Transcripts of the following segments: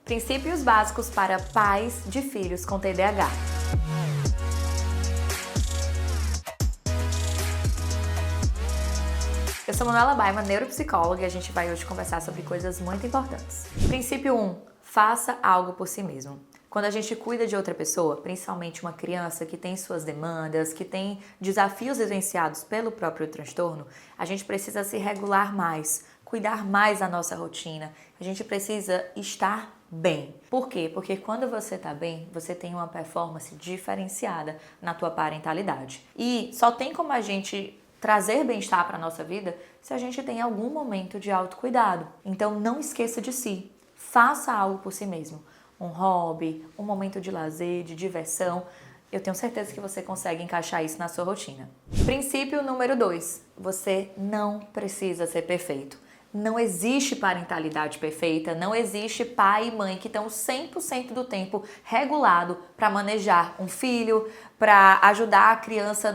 Princípios básicos para pais de filhos com TDAH. Eu sou Manuela Baima, neuropsicóloga, e a gente vai hoje conversar sobre coisas muito importantes. Princípio 1. Faça algo por si mesmo. Quando a gente cuida de outra pessoa, principalmente uma criança que tem suas demandas, que tem desafios vivenciados pelo próprio transtorno, a gente precisa se regular mais, cuidar mais da nossa rotina. A gente precisa estar bem. Por quê? Porque quando você está bem, você tem uma performance diferenciada na tua parentalidade. E só tem como a gente trazer bem-estar para a nossa vida se a gente tem algum momento de autocuidado. Então não esqueça de si. Faça algo por si mesmo. Um hobby, um momento de lazer, de diversão. Eu tenho certeza que você consegue encaixar isso na sua rotina. Princípio número 2. Você não precisa ser perfeito. Não existe parentalidade perfeita, não existe pai e mãe que estão 100% do tempo regulado para manejar um filho, para ajudar a criança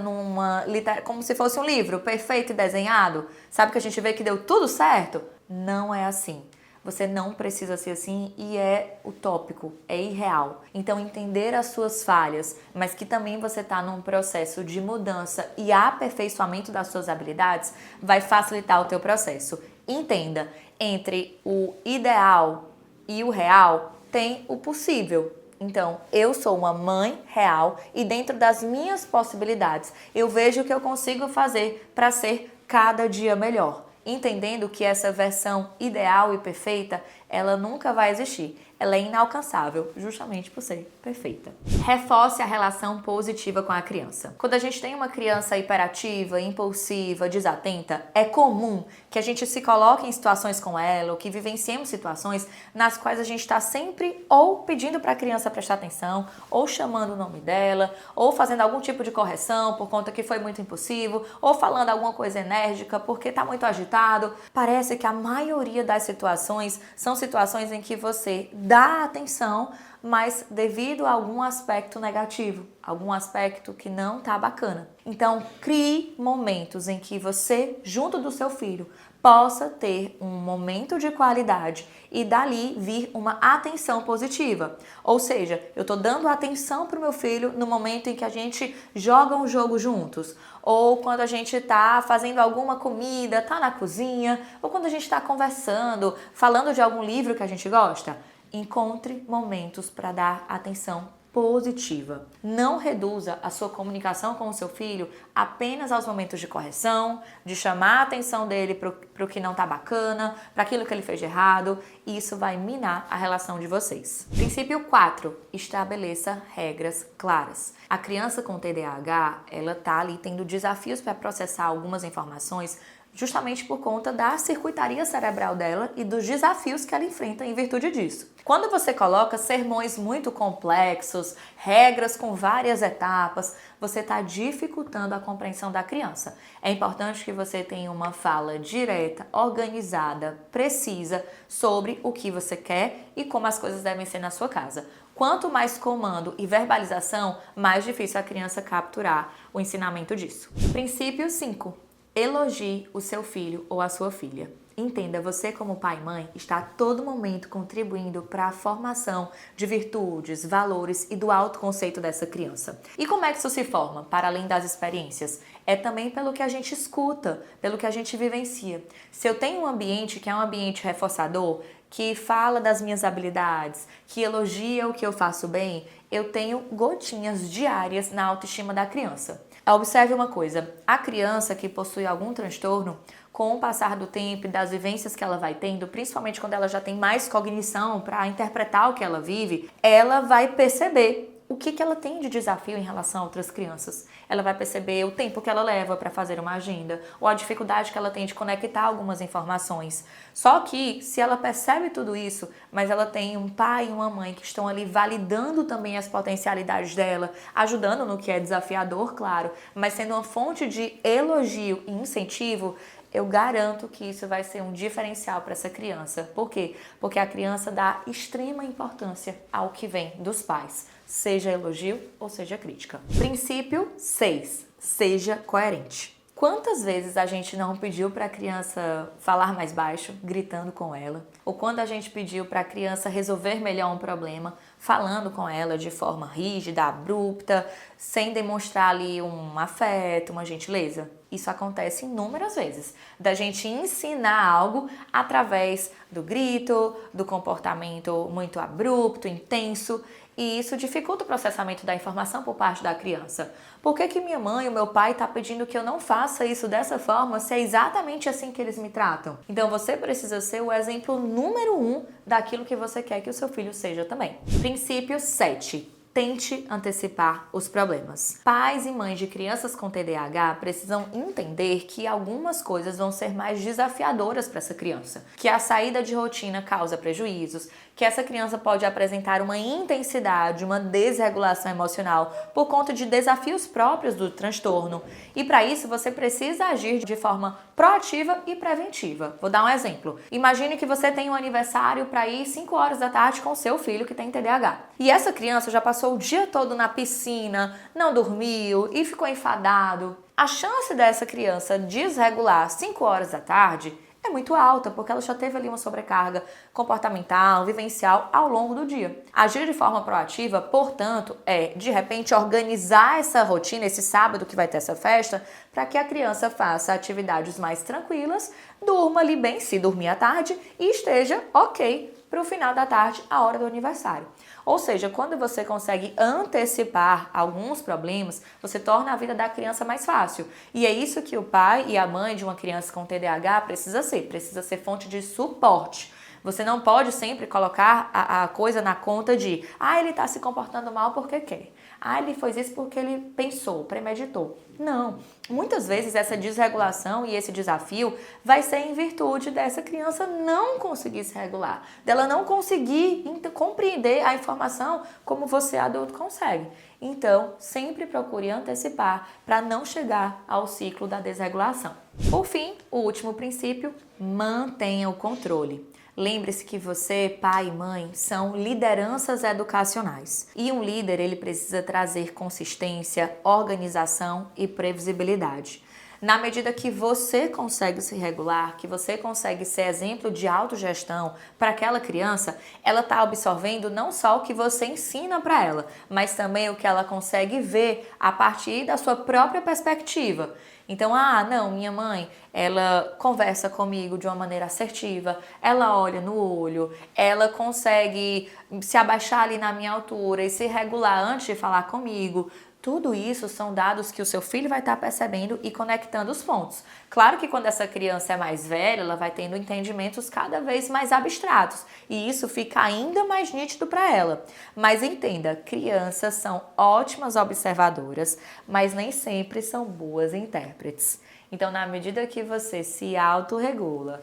como se fosse um livro perfeito e desenhado. Sabe que a gente vê que deu tudo certo? Não é assim. Você não precisa ser assim e é utópico, é irreal. Então entender as suas falhas, mas que também você está num processo de mudança e aperfeiçoamento das suas habilidades, vai facilitar o teu processo. Entenda, entre o ideal e o real tem o possível. Então, eu sou uma mãe real e dentro das minhas possibilidades, eu vejo o que eu consigo fazer para ser cada dia melhor. Entendendo que essa versão ideal e perfeita, ela nunca vai existir. Ela é inalcançável, justamente por ser perfeita. Reforce a relação positiva com a criança. Quando a gente tem uma criança hiperativa, impulsiva, desatenta, é comum que a gente se coloque em situações com ela, ou que vivenciemos situações nas quais a gente está sempre ou pedindo para a criança prestar atenção, ou chamando o nome dela, ou fazendo algum tipo de correção por conta que foi muito impulsivo, ou falando alguma coisa enérgica porque está muito agitado. Parece que a maioria das situações são situações em que você dá atenção, mas devido a algum aspecto negativo, algum aspecto que não tá bacana. Então, crie momentos em que você, junto do seu filho, possa ter um momento de qualidade e dali vir uma atenção positiva. Ou seja, eu tô dando atenção pro meu filho no momento em que a gente joga um jogo juntos, ou quando a gente tá fazendo alguma comida, tá na cozinha, ou quando a gente tá conversando, falando de algum livro que a gente gosta. Encontre momentos para dar atenção positiva. Não reduza a sua comunicação com o seu filho apenas aos momentos de correção, de chamar a atenção dele para o que não tá bacana, para aquilo que ele fez de errado. Isso vai minar a relação de vocês. Princípio 4. Estabeleça regras claras. A criança com TDAH, ela tá ali tendo desafios para processar algumas informações justamente por conta da circuitaria cerebral dela e dos desafios que ela enfrenta em virtude disso. Quando você coloca sermões muito complexos, regras com várias etapas, você está dificultando a compreensão da criança. É importante que você tenha uma fala direta, organizada, precisa sobre o que você quer e como as coisas devem ser na sua casa. Quanto mais comando e verbalização, mais difícil a criança capturar o ensinamento disso. Princípio 5. Elogie o seu filho ou a sua filha. Entenda, você como pai e mãe está a todo momento contribuindo para a formação de virtudes, valores e do autoconceito dessa criança. E como é que isso se forma, para além das experiências? É também pelo que a gente escuta, pelo que a gente vivencia. Se eu tenho um ambiente que é um ambiente reforçador, que fala das minhas habilidades, que elogia o que eu faço bem, eu tenho gotinhas diárias na autoestima da criança. Observe uma coisa, a criança que possui algum transtorno, com o passar do tempo e das vivências que ela vai tendo, principalmente quando ela já tem mais cognição para interpretar o que ela vive, ela vai perceber o que ela tem de desafio em relação a outras crianças. Ela vai perceber o tempo que ela leva para fazer uma agenda, ou a dificuldade que ela tem de conectar algumas informações. Só que, se ela percebe tudo isso, mas ela tem um pai e uma mãe que estão ali validando também as potencialidades dela, ajudando no que é desafiador, claro, mas sendo uma fonte de elogio e incentivo, eu garanto que isso vai ser um diferencial para essa criança. Por quê? Porque a criança dá extrema importância ao que vem dos pais, seja elogio ou seja crítica. Princípio 6. Seja coerente. Quantas vezes a gente não pediu para a criança falar mais baixo, gritando com ela? Ou quando a gente pediu para a criança resolver melhor um problema, falando com ela de forma rígida, abrupta, sem demonstrar ali um afeto, uma gentileza? Isso acontece inúmeras vezes, da gente ensinar algo através do grito, do comportamento muito abrupto, intenso, e isso dificulta o processamento da informação por parte da criança. Por que minha mãe ou meu pai está pedindo que eu não faça isso dessa forma se é exatamente assim que eles me tratam? Então você precisa ser o exemplo número 1 daquilo que você quer que o seu filho seja também. Princípio 7. Tente antecipar os problemas. Pais e mães de crianças com TDAH precisam entender que algumas coisas vão ser mais desafiadoras para essa criança, que a saída de rotina causa prejuízos, que essa criança pode apresentar uma intensidade, uma desregulação emocional por conta de desafios próprios do transtorno. E para isso você precisa agir de forma proativa e preventiva. Vou dar um exemplo. Imagine que você tem um aniversário para ir 5 horas da tarde com seu filho que tem TDAH. E essa criança já passou o dia todo na piscina, não dormiu e ficou enfadado. A chance dessa criança desregular 5 horas da tarde é muito alta, porque ela já teve ali uma sobrecarga comportamental, vivencial ao longo do dia. Agir de forma proativa, portanto, é, de repente, organizar essa rotina, esse sábado que vai ter essa festa, para que a criança faça atividades mais tranquilas, durma ali bem, se dormir à tarde, e esteja ok para o final da tarde, a hora do aniversário. Ou seja, quando você consegue antecipar alguns problemas, você torna a vida da criança mais fácil. E é isso que o pai e a mãe de uma criança com TDAH precisa ser fonte de suporte. Você não pode sempre colocar a coisa na conta de ele está se comportando mal porque quer. Ele fez isso porque ele pensou, premeditou. Não. Muitas vezes essa desregulação e esse desafio vai ser em virtude dessa criança não conseguir se regular, dela não conseguir compreender a informação como você adulto consegue. Então, sempre procure antecipar para não chegar ao ciclo da desregulação. Por fim, o último princípio, mantenha o controle. Lembre-se que você, pai e mãe, são lideranças educacionais. E um líder, ele precisa trazer consistência, organização e previsibilidade. Na medida que você consegue se regular, que você consegue ser exemplo de autogestão para aquela criança, ela está absorvendo não só o que você ensina para ela, mas também o que ela consegue ver a partir da sua própria perspectiva. Então, não, minha mãe, ela conversa comigo de uma maneira assertiva, ela olha no olho, ela consegue se abaixar ali na minha altura e se regular antes de falar comigo. Tudo isso são dados que o seu filho vai estar percebendo e conectando os pontos. Claro que quando essa criança é mais velha, ela vai tendo entendimentos cada vez mais abstratos e isso fica ainda mais nítido para ela. Mas entenda, crianças são ótimas observadoras, mas nem sempre são boas intérpretes. Então, na medida que você se autorregula,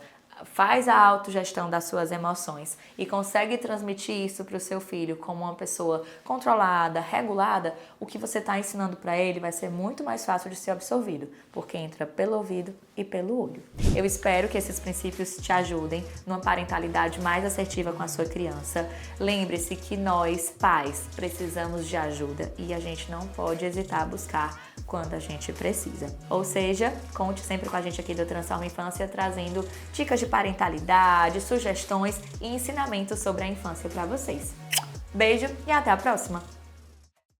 faz a autogestão das suas emoções e consegue transmitir isso para o seu filho como uma pessoa controlada, regulada, o que você está ensinando para ele vai ser muito mais fácil de ser absorvido, porque entra pelo ouvido e pelo olho. Eu espero que esses princípios te ajudem numa parentalidade mais assertiva com a sua criança. Lembre-se que nós, pais, precisamos de ajuda e a gente não pode hesitar a buscar quando a gente precisa. Ou seja, conte sempre com a gente aqui do Transforma Infância, trazendo dicas de parentalidade, sugestões e ensinamentos sobre a infância para vocês. Beijo e até a próxima!